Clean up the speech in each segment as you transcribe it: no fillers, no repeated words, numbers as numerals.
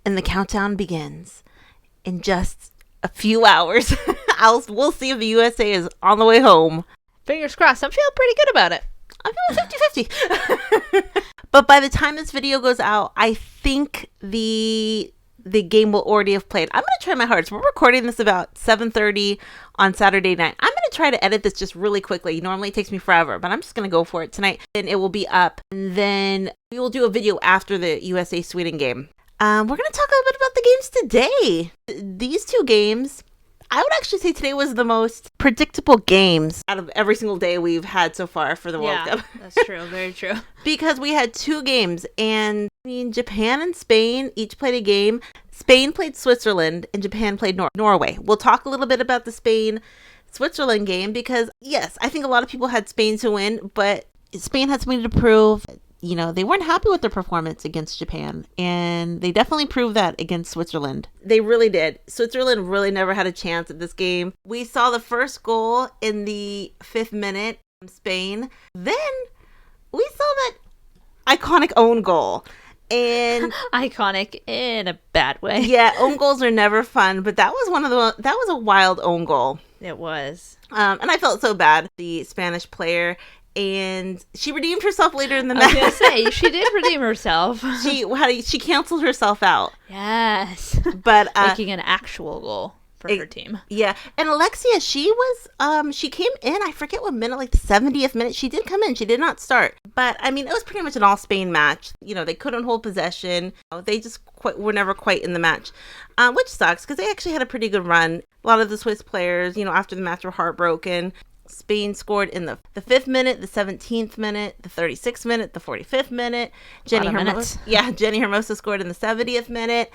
and the countdown begins in just a few hours. We'll see if the USA is on the way home. Fingers crossed. I'm feeling pretty good about it. I'm feeling 50-50. But by the time this video goes out, I think the game will already have played. I'm going to try my hardest. We're recording this about 7:30 on Saturday night. I'm going to try to edit this just really quickly. Normally it takes me forever, but I'm just going to go for it tonight. And it will be up. And then we will do a video after the USA-Sweden game. We're going to talk a little bit about the games today. These two games, I would actually say today was the most predictable games out of every single day we've had so far for the World Cup. That's true. Very true. Because we had two games, and I mean, Japan and Spain each played a game. Spain played Switzerland, and Japan played Norway. We'll talk a little bit about the Spain-Switzerland game because, yes, I think a lot of people had Spain to win, but Spain had something to prove. You know, they weren't happy with their performance against Japan, and they definitely proved that against Switzerland. They really did. Switzerland really never had a chance at this game. We saw the first goal in the 5th minute from Spain. Then we saw that iconic own goal. And iconic in a bad way. Yeah, own goals are never fun, but that was a wild own goal. It was. And I felt so bad. The Spanish player, and she redeemed herself later in the match. I was gonna say, she did redeem herself. She canceled herself out. Yes. But making an actual goal for her team. Yeah. And Alexia, she came in, I forget what minute, like the 70th minute. She did come in. She did not start. But I mean, it was pretty much an all Spain match. You know, they couldn't hold possession. They just were never quite in the match, which sucks because they actually had a pretty good run. A lot of the Swiss players, you know, after the match were heartbroken. Spain scored in the 5th minute, the 17th minute, the 36th minute, the 45th minute. Jenny Hermoso scored in the 70th minute.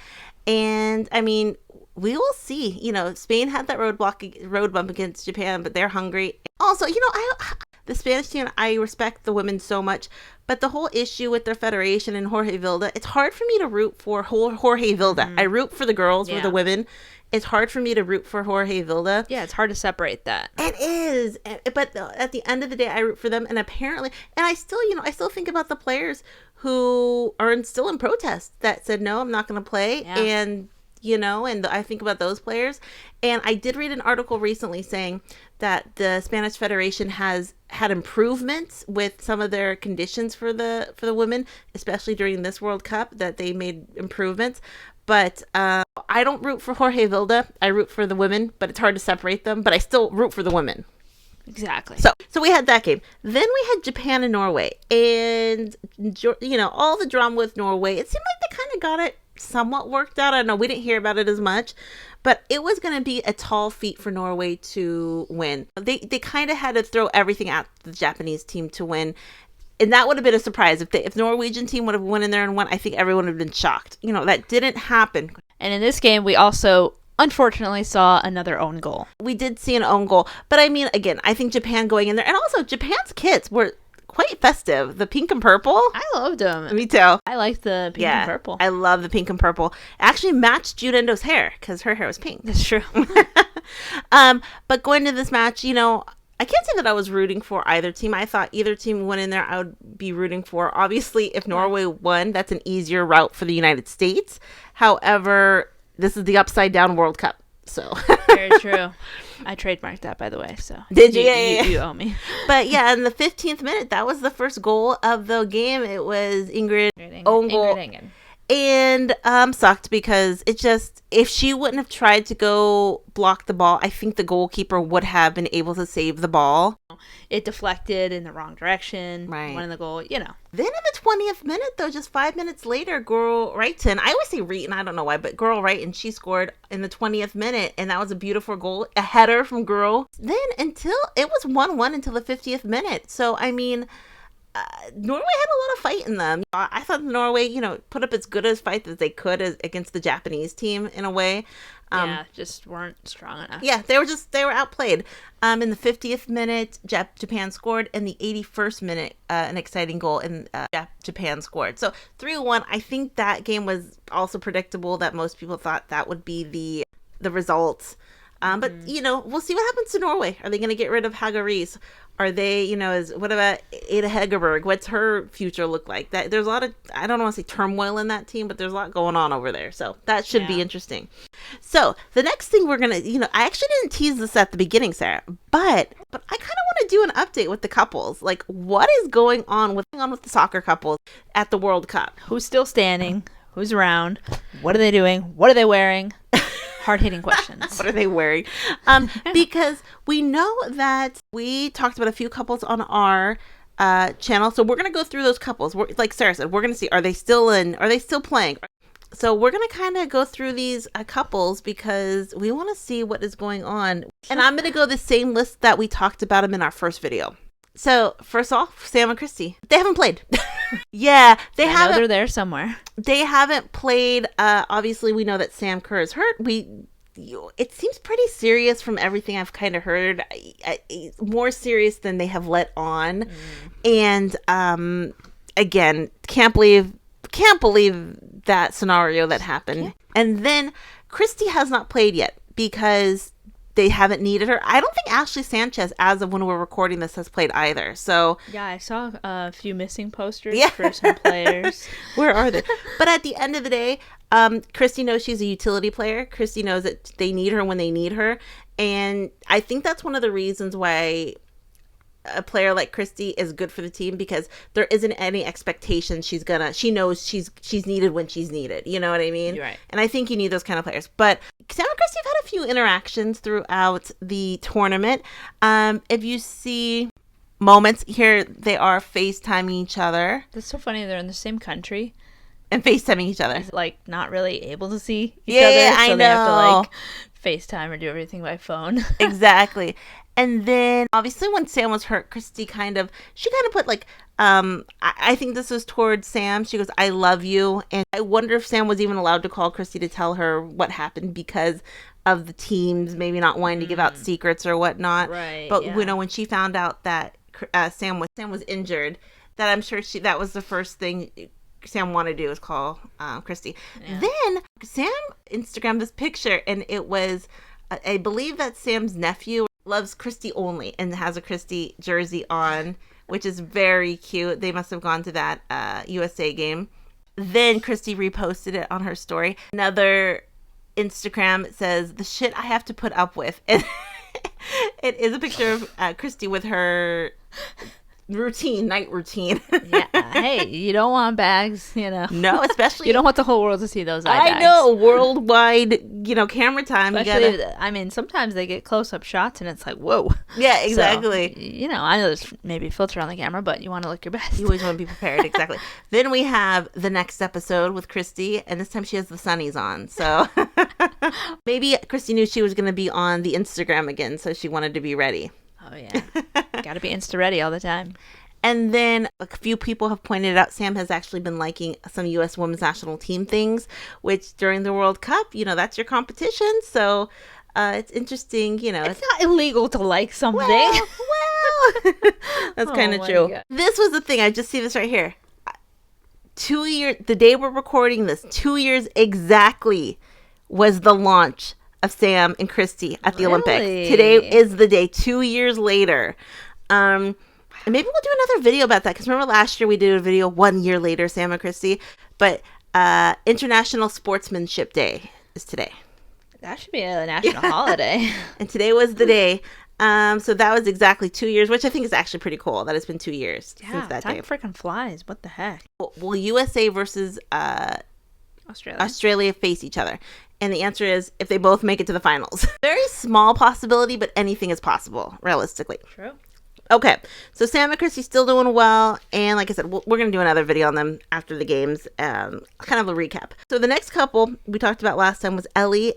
And I mean, we will see. You know, Spain had that road bump against Japan, but they're hungry. Also, you know, the Spanish team, I respect the women so much, but the whole issue with their federation and Jorge Vilda, it's hard for me to root for Jorge Vilda. Mm-hmm. I root for the girls, for the women. It's hard for me to root for Jorge Vilda. Yeah, it's hard to separate that. It is. But at the end of the day, I root for them. And apparently, and I still think about the players who are still in protest that said, no, I'm not going to play. Yeah. And, you know, and I think about those players. And I did read an article recently saying that the Spanish Federation has had improvements with some of their conditions for the women, especially during this World Cup, that they made improvements. But I don't root for Jorge Vilda. I root for the women, but it's hard to separate them. But I still root for the women. Exactly. So we had that game. Then we had Japan and Norway. And, you know, all the drama with Norway, it seemed like they kind of got it somewhat worked out. I don't know. We didn't hear about it as much. But it was going to be a tall feat for Norway to win. They kind of had to throw everything at the Japanese team to win. And that would have been a surprise. If the Norwegian team would have went in there and won, I think everyone would have been shocked. You know, that didn't happen. And in this game, we also, unfortunately, saw another own goal. We did see an own goal. But I mean, again, I think Japan going in there. And also, Japan's kits were quite festive. The pink and purple. I loved them. Me too. I liked the pink and purple. I love the pink and purple. It actually matched Judendo's hair because her hair was pink. That's true. But going to this match, you know, I can't say that I was rooting for either team. I thought either team went in there, I would be rooting for. Obviously, if Norway won, that's an easier route for the United States. However, this is the upside down World Cup. So very true. I trademarked that, by the way. So did you? Yeah. You owe me. But yeah, in the 15th minute, that was the first goal of the game. It was Ingrid own goal. And sucked because it just, if she wouldn't have tried to go block the ball, I think the goalkeeper would have been able to save the ball. It deflected in the wrong direction. Right. One in the goal, you know. Then in the 20th minute, though, just 5 minutes later, Girl Wrighton, I always say Wrighton, I don't know why, but Girl Wrighton, she scored in the 20th minute, and that was a beautiful goal, a header from Girl. Then it was 1-1 until the 50th minute. So, I mean, Norway had a lot of fight in them. I thought Norway, you know, put up as good a fight as they could against the Japanese team in a way. Just weren't strong enough. Yeah, they were outplayed. In the 50th minute, Japan scored. In the 81st minute, an exciting goal, and Japan scored. So 3-1. I think that game was also predictable. That most people thought that would be the result. But, we'll see what happens to Norway. Are they going to get rid of Hagaris? Are they, what about Ada Hegerberg? What's her future look like? There's a lot of, I don't want to say turmoil in that team, but there's a lot going on over there. So that should be interesting. So the next thing we're going to, I actually didn't tease this at the beginning, Sarah, but I kind of want to do an update with the couples. Like, what is going on with the soccer couples at the World Cup? Who's still standing? Who's around? What are they doing? What are they wearing? Hard-hitting questions. What are they wearing? Because we know that we talked about a few couples on our channel. So we're going to go through those couples. Like Sarah said, we're going to see, are they still playing? So we're going to kind of go through these couples because we want to see what is going on. And I'm going to go the same list that we talked about them in our first video. So first off, Sam and Kristie, they haven't played. Yeah, they haven't. They're there somewhere. They haven't played. Obviously, we know that Sam Kerr is hurt. It seems pretty serious from everything I've kind of heard. More serious than they have let on. And again, can't believe that scenario that happened. Yeah. And then Kristie has not played yet because they haven't needed her. I don't think Ashley Sanchez, as of when we're recording this, has played either. So yeah, I saw a few missing posters for some players. Where are they? But at the end of the day, Kristie knows she's a utility player. Kristie knows that they need her when they need her. And I think that's one of the reasons why a player like Kristie is good for the team, because there isn't any expectation she knows she's needed when she's needed. You know what I mean? You're right. And I think you need those kind of players. But Sam and Kristie have had a few interactions throughout the tournament. If you see moments here, they are FaceTiming each other. That's so funny. They're in the same country. And FaceTiming each other. Like, not really able to see each other. So I know. They have to, FaceTime or do everything by phone. Exactly. And then, obviously, when Sam was hurt, Kristie kind of put, I think this was towards Sam. She goes, "I love you." And I wonder if Sam was even allowed to call Kristie to tell her what happened because of the teams maybe not wanting to give out secrets or whatnot. Right. But, when she found out that Sam was injured, that I'm sure that was the first thing Sam wanted to do, was call Kristie. Yeah. Then Sam Instagrammed this picture, and it was, I believe that Sam's nephew loves Kristie only and has a Kristie jersey on, which is very cute. They must have gone to that USA game. Then Kristie reposted it on her story. Another Instagram says, "The shit I have to put up with." And it is a picture of Kristie with her night routine. Yeah. Hey, you don't want bags, No, especially you don't want the whole world to see those eye bags. I know, worldwide, camera time. Especially, sometimes they get close-up shots and it's like, whoa. Yeah, exactly. So, I know there's maybe a filter on the camera, but you want to look your best. You always want to be prepared, exactly. Then we have the next episode with Kristie, and this time she has the sunnies on. So maybe Kristie knew she was going to be on the Instagram again, so she wanted to be ready. Oh, yeah. Got to be Insta-ready all the time. And then a few people have pointed out Sam has actually been liking some U.S. women's national team things, which during the World Cup, that's your competition. So it's interesting, It's not illegal to like something. Well, that's kind of true. God. This was the thing. I just see this right here. 2 years, the day we're recording this, 2 years exactly was the launch of Sam and Kristie at the Olympics. Today is the day, 2 years later. And maybe we'll do another video about that, because remember last year we did a video 1 year later, Sam and Kristie. But International Sportsmanship Day is today. That should be a national holiday. And today was the day. So that was exactly 2 years, which I think is actually pretty cool that it's been 2 years since that time day. freaking flies. What the heck? Will USA versus Australia face each other? And the answer is if they both make it to the finals. Very small possibility, but anything is possible, realistically. True. Okay, so Sam and Kristie still doing well, and like I said, we're going to do another video on them after the games, kind of a recap. So the next couple we talked about last time was Ellie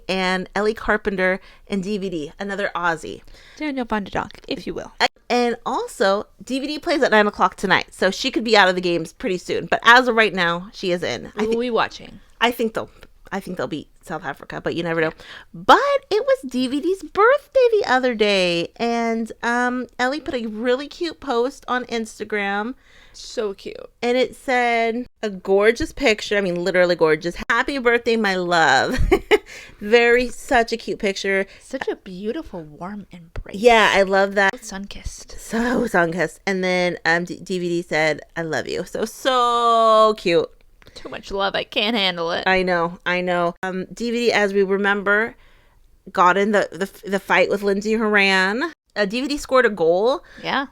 Carpenter and DVD, another Aussie. Danielle van de Donk, if you will. And also, DVD plays at 9 o'clock tonight, so she could be out of the games pretty soon. But as of right now, she is in. Who are we watching? I think they'll beat South Africa, but you never know. But it was DVD's birthday the other day, and Ellie put a really cute post on Instagram So cute. And it said a gorgeous picture. I mean, literally gorgeous. Happy birthday, my love. Such a cute picture. Such a beautiful, warm embrace. Yeah, I love that. Sun-kissed. So sun-kissed. And then DVD said, I love you. So cute. Too much love. I can't handle it. I know. DVD, as we remember, got in the fight with Lindsay Horan. DVD scored a goal. Yeah.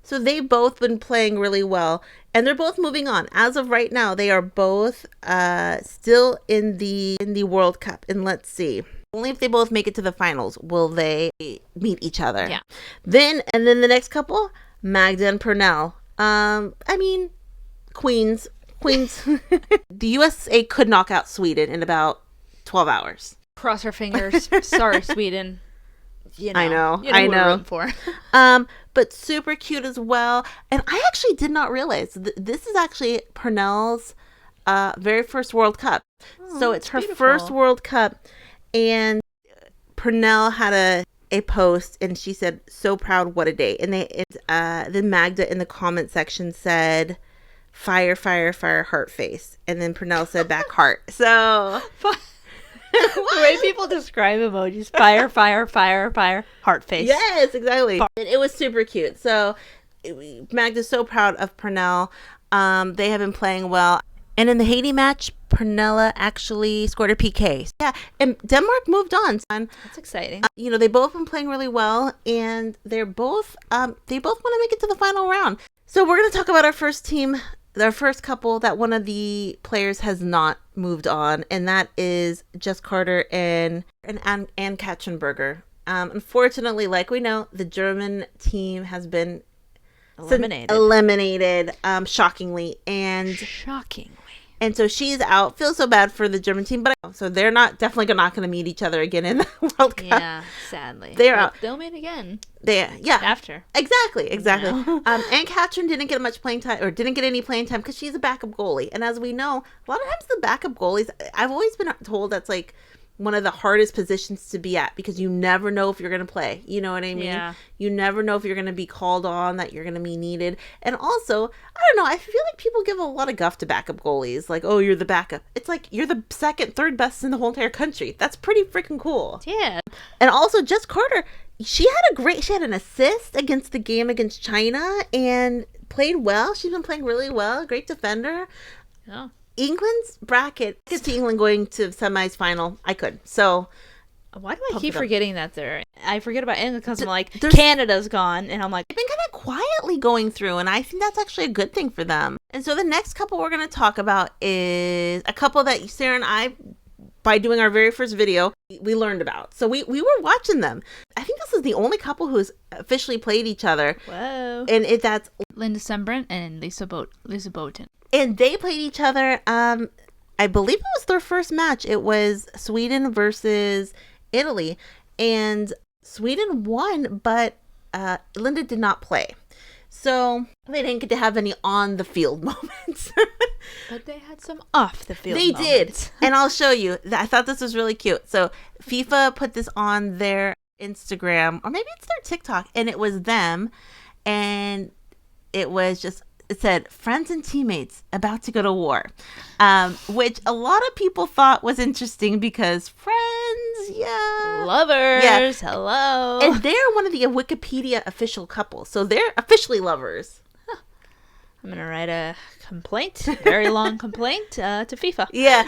So they've both been playing really well, and they're both moving on. As of right now, they are both still in the World Cup. And let's see, only if they both make it to the finals will they meet each other. Yeah. Then the next couple, Magda and Pernelle. I mean, queens. The USA could knock out Sweden in about 12 hours. Cross our fingers. Sorry, Sweden. You know, I know. You know who we're rooting for. But super cute as well. And I actually did not realize this is actually Pernelle's very first World Cup. So it's her first World Cup. And Pernelle had a post, and she said, "So proud, what a day." And then Magda in the comment section said, "Fire, fire, fire, heart face." And then Pernelle said back, "Heart." So the way people describe emojis: fire, fire, fire, fire, heart face. Yes, exactly. It was super cute. So Magda's so proud of Pernelle. They have been playing well. And in the Haiti match, Pernelle actually scored a PK. Yeah, and Denmark moved on. That's exciting. They both been playing really well, and they both want to make it to the final round. So we're going to talk about our first team, our first couple that one of the players has not moved on, and that is Jess Carter and Katrin Berger. Unfortunately, like we know, the German team has been eliminated shockingly. And so she's out. Feel so bad for the German team, but so they're definitely not going to meet each other again in the World Cup. Yeah, sadly. They're out. They'll meet again. After. Exactly. No. And Katrin didn't get much playing time, or didn't get any playing time because she's a backup goalie. And as we know, a lot of times the backup goalies, I've always been told that's like one of the hardest positions to be at, because you never know if you're going to play. You know what I mean? Yeah. You never know if you're going to be called on, that you're going to be needed. And also, I don't know, I feel like people give a lot of guff to backup goalies. Like, oh, you're the backup. It's like, you're the second, third best in the whole entire country. That's pretty freaking cool. Yeah. And also, Jess Carter, she had an assist against the game against China and played well. She's been playing really well. Great defender. Oh. England's bracket, I could see England going to semis final. I could. So why do I keep forgetting that there? I forget about England because I'm like, there's Canada's gone, and I'm like, they've been kind of quietly going through, and I think that's actually a good thing for them. And so the next couple we're going to talk about is a couple that Sarah and I, by doing our very first video, we learned about. So we were watching them. I think this is the only couple who's officially played each other. whoa. And that's Linda Sebrant and Lisa Boattin. And they played each other. I believe it was their first match. It was Sweden versus Italy. And Sweden won, but Linda did not play. So they didn't get to have any on the field moments. But they had some off the field They moments. did. And I'll show you. I thought this was really cute. So FIFA put this on their Instagram, or maybe it's their TikTok, and it was them. And it said, friends and teammates about to go to war, which a lot of people thought was interesting because friends, Lovers, hello. And they're one of the Wikipedia official couples. So they're officially lovers. I'm going to write a complaint, very long complaint, to FIFA. Yeah.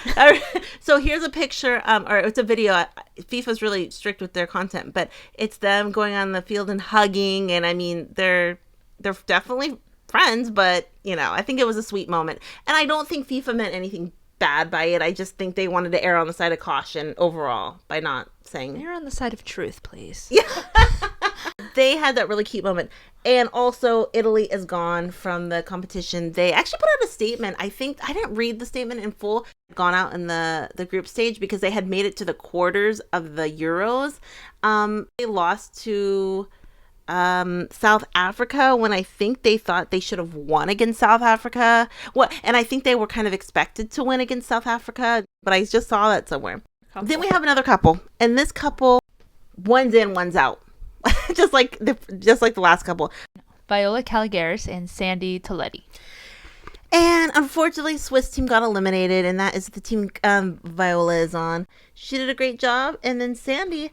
So here's a picture, or it's a video. FIFA's really strict with their content, but it's them going on the field and hugging. And I mean, they're definitely friends, but I think it was a sweet moment, and I don't think FIFA meant anything bad by it. I just think they wanted to err on the side of caution overall by not saying. You're on the side of truth, please. Yeah. They had that really cute moment. And also, Italy is gone from the competition. They actually put out a statement. I think I didn't read the statement in full. Gone out in the group stage because they had made it to the quarters of the Euros. They lost to South Africa, when I think they thought they should have won against South Africa. And I think they were kind of expected to win against South Africa, but I just saw that somewhere. Then we have another couple, and this couple, one's in, one's out, just like the last couple. Viola, Calligaris, and Sandie, Toletti. And unfortunately, Swiss team got eliminated, and that is the team Viola is on. She did a great job, and then Sandie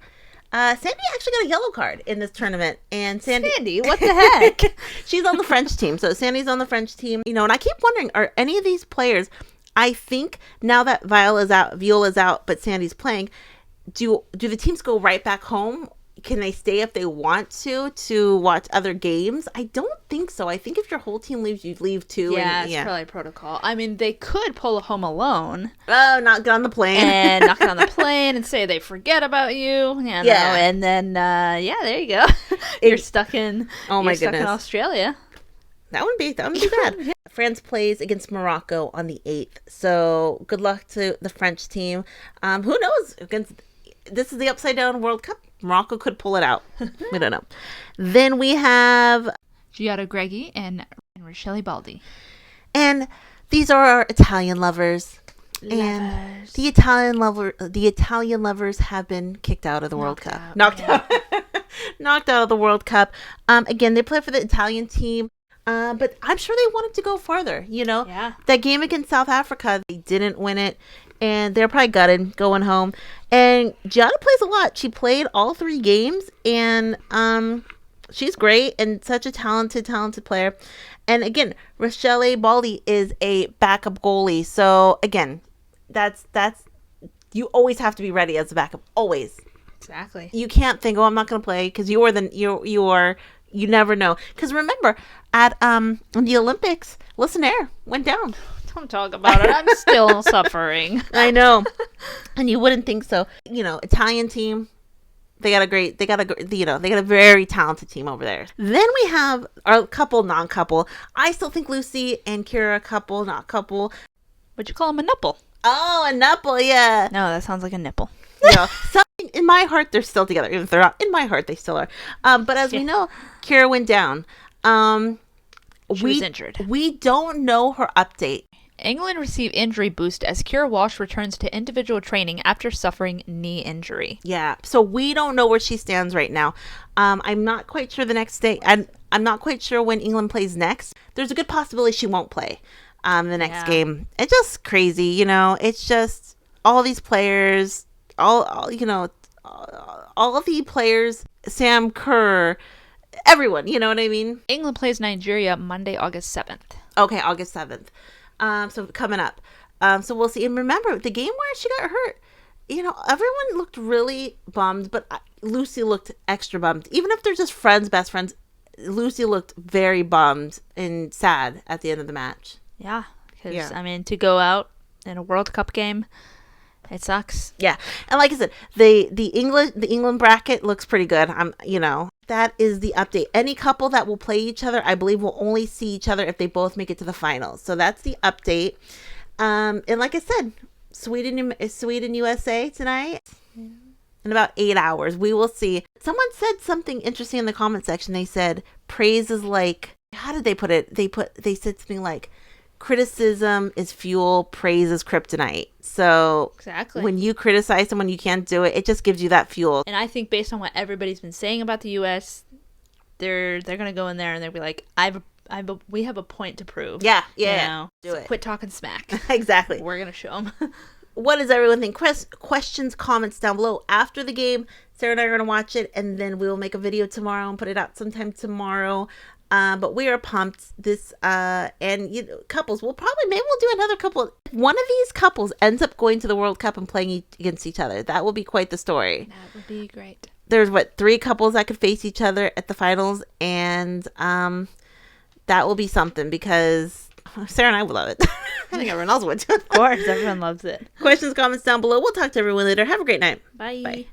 actually got a yellow card in this tournament. And Sandie, what the heck? She's on the French team, so Sandie's on the French team. You know, and I keep wondering, are any of these players? I think now that Viola's out, but Sandie's playing, do the teams go right back home? Can they stay if they want to watch other games? I don't think so. I think if your whole team leaves, you leave too. Yeah, it's probably protocol. I mean, they could pull a Home Alone. Oh, not get on the plane. And knock it on the plane and say they forget about you. Yeah. And then, there you go. You're stuck in. Oh my goodness. Stuck in Australia. That wouldn't be bad. Yeah. France plays against Morocco on the 8th. So good luck to the French team. Who knows? This is the upside down World Cup. Morocco could pull it out. We don't know. Then we have Giada, Greggi, and Rachele, Baldi. And these are our Italian lovers. And the Italian lovers have been kicked out of the World Cup. Knocked out of the World Cup. Again, they play for the Italian team. But I'm sure they wanted to go farther, you know? Yeah. That game against South Africa, they didn't win it. And they're probably gutted going home. And Giada plays a lot. She played all 3 games. And she's great and such a talented player. And again, Rachele Baldi is a backup goalie. So again, that's you always have to be ready as a backup. Always. Exactly. You can't think, I'm not going to play because you never know. Because remember, at the Olympics, Listener went down. Don't talk about it. I'm still suffering. I know. And you wouldn't think so. You know, Italian team, they got a very talented team over there. Then we have our couple, non-couple. I still think Lucy and Keira couple, not couple. Would you call them a nipple? Oh, a nipple, yeah. No, that sounds like a nipple. Something in my heart, they're still together. Even if they're not in my heart, they still are. But as we know, Keira went down. She was injured. We don't know her update. England received injury boost as Keira Walsh returns to individual training after suffering knee injury. Yeah, so we don't know where she stands right now. I'm not quite sure the next day. I'm not quite sure when England plays next. There's a good possibility she won't play the next game. It's just crazy, you know. It's just all these players, all of the players, Sam Kerr, everyone, you know what I mean? England plays Nigeria Monday, August 7th. Okay, August 7th. So coming up. So we'll see. And remember, the game where she got hurt, you know, everyone looked really bummed, but Lucy looked extra bummed. Even if they're just friends, best friends, Lucy looked very bummed and sad at the end of the match. Yeah, because, I mean, to go out in a World Cup game, it sucks. Yeah. And like I said, the England bracket looks pretty good. That is the update. Any couple that will play each other, I believe, will only see each other if they both make it to the finals. So that's the update. And like I said, Sweden USA tonight in about 8 hours. We will see. Someone said something interesting in the comment section. They said praise is like, how did they put it? They said something like, criticism is fuel, praise is kryptonite. So exactly, when you criticize someone, you can't do it. It just gives you that fuel. And I think based on what everybody's been saying about the U.S., they're gonna go in there and they'll be like, we have a point to prove. Yeah. You know? Do it. Quit talking smack. Exactly. We're gonna show them. What does everyone think? Questions, comments down below. After the game, Sarah and I are gonna watch it, and then we will make a video tomorrow and put it out sometime tomorrow. But we are pumped. Couples, we'll do another couple. If one of these couples ends up going to the World Cup and playing against each other, that will be quite the story. That would be great. There's 3 couples that could face each other at the finals, and that will be something because Sarah and I would love it. I think everyone else would too. Of course, everyone loves it. Questions, comments down below. We'll talk to everyone later. Have a great night. Bye. Bye.